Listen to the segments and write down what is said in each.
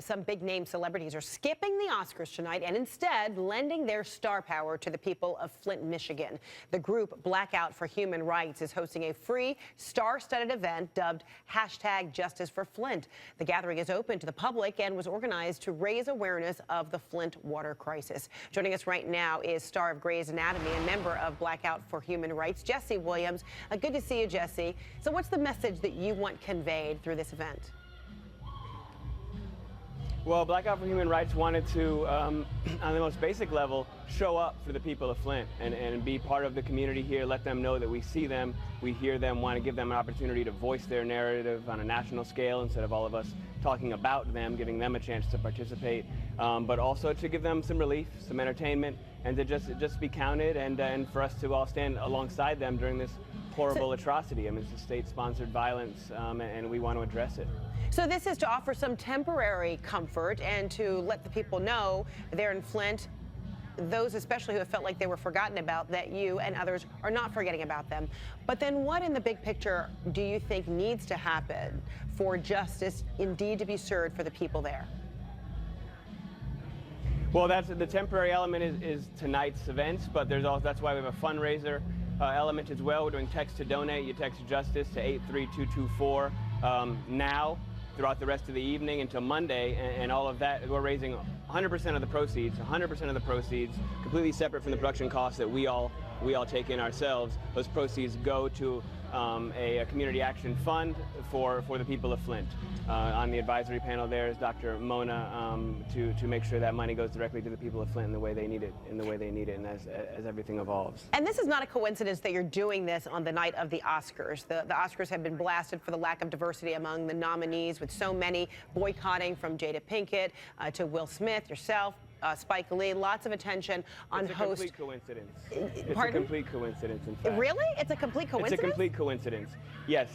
some big-name celebrities are skipping the Oscars tonight and instead lending their star power to the people of Flint, Michigan. The group Blackout for Human Rights is hosting a free, star-studded event dubbed #JusticeForFlint. The gathering is open to the public and was organized to raise awareness of the Flint water crisis. Joining us right now is star of Grey's Anatomy and member of Blackout for Human Rights, Jesse Williams. Good to see you, Jesse. So what's the message that you want conveyed through this event? Well, Blackout for Human Rights wanted to, on the most basic level, show up for the people of Flint and be part of the community here, let them know that we see them, we hear them, want to give them an opportunity to voice their narrative on a national scale instead of all of us talking about them, giving them a chance to participate, but also to give them some relief, some entertainment, and to just be counted and for us to all stand alongside them during this horrible atrocity. I mean, it's a state-sponsored violence, and we want to address it. So this is to offer some temporary comfort and to let the people know there in Flint, those especially who have felt like they were forgotten about, that you and others are not forgetting about them. But then what in the big picture do you think needs to happen for justice indeed to be served for the people there? Well, that's the temporary element is tonight's events, but there's also, that's why we have a fundraiser element as well. We're doing text to donate. You text justice to 83224 now throughout the rest of the evening until Monday, and all of that, we're raising 100% of the proceeds, 100% of the proceeds, completely separate from the production costs that we all take in ourselves. Those proceeds go to a community action fund for the people of Flint. On the advisory panel there is Dr. Mona to make sure that money goes directly to the people of Flint in the way they need it, and as everything evolves. And this is not a coincidence that you're doing this on the night of the Oscars. The Oscars have been blasted for the lack of diversity among the nominees, with so many boycotting, from Jada Pinkett to Will Smith, yourself, Spike Lee, lots of attention on host. It's a complete coincidence. It's a complete coincidence, in fact. Really? It's a complete coincidence? It's a complete coincidence. Yes.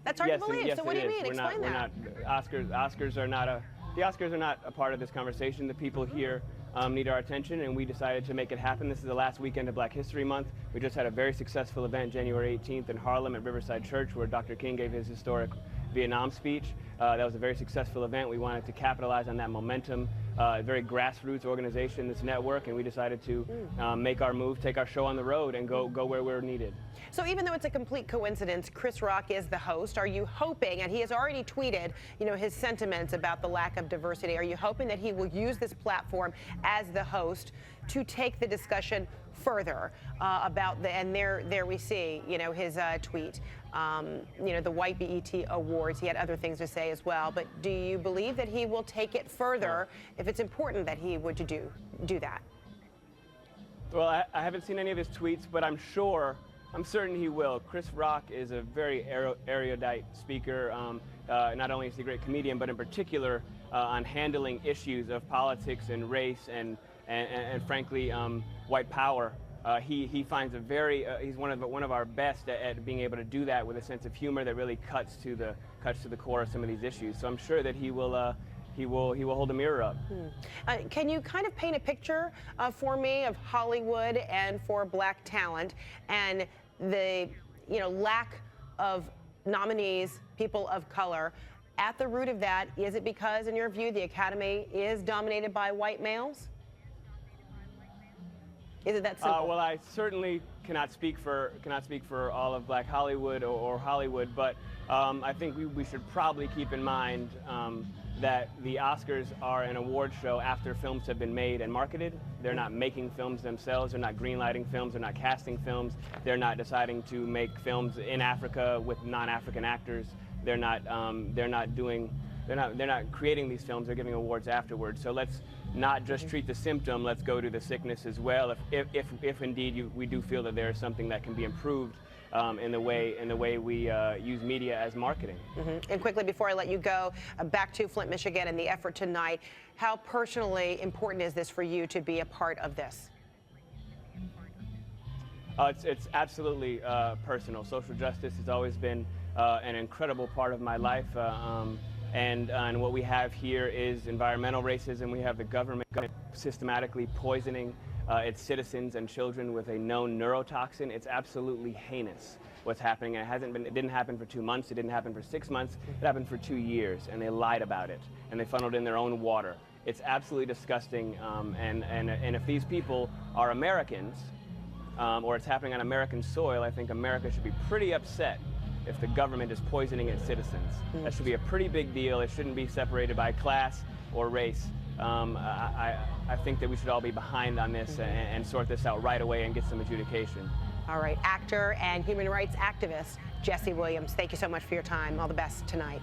That's hard to believe. Yes, so what do you mean? Explain that. The Oscars are not a part of this conversation. The people here need our attention, and we decided to make it happen. This is the last weekend of Black History Month. We just had a very successful event January 18th in Harlem at Riverside Church, where Dr. King gave his historic Vietnam speech. That was a very successful event. We wanted to capitalize on that momentum. A very grassroots organization, this network, and we decided to make our move, take our show on the road, and go where we're needed. So even though it's a complete coincidence, Chris Rock is the host. Are you hoping, and he has already tweeted, his sentiments about the lack of diversity, are you hoping that he will use this platform as the host to take the discussion further about and there we see, his tweet, the White BET Awards. He had other things to say as well. But do you believe that he will take it further if it's important that he would do that? Well, I haven't seen any of his tweets, but I'm certain he will. Chris Rock is a very erudite speaker. Not only is he a great comedian, but in particular on handling issues of politics and race and frankly, white power. He finds he's one of our best at being able to do that with a sense of humor that really cuts to the core of some of these issues. So I'm sure that he will hold a mirror up. Can you kind of paint a picture for me of Hollywood and for Black talent and the lack of nominees, people of color? At the root of that, is it because, in your view, the Academy is dominated by white males? Is it that simple? Well, I certainly cannot speak for all of Black Hollywood or Hollywood, but I think we should probably keep in mind that the Oscars are an award show after films have been made and marketed. They're not making films themselves. They're not greenlighting films. They're not casting films. They're not deciding to make films in Africa with non-African actors. They're not creating these films. They're giving awards afterwards. So let's not just treat the symptom. Let's go to the sickness as well. If indeed we do feel that there is something that can be improved in the way we use media as marketing. And quickly, before I let you go, back to Flint, Michigan, and the effort tonight. How personally important is this for you to be a part of this? It's absolutely personal. Social justice has always been an incredible part of my life. And what we have here is environmental racism. We have the government systematically poisoning its citizens and children with a known neurotoxin. It's absolutely heinous. what's happening. And it didn't happen for 2 months. It didn't happen for 6 months. It happened for 2 years, and they lied about it, and they funneled in their own water. It's absolutely disgusting. And if these people are Americans, or it's happening on American soil, I think America should be pretty upset if the government is poisoning its citizens. That should be a pretty big deal. It shouldn't be separated by class or race. I think that we should all be behind on this and sort this out right away and get some adjudication. All right, actor and human rights activist Jesse Williams, thank you so much for your time. All the best tonight.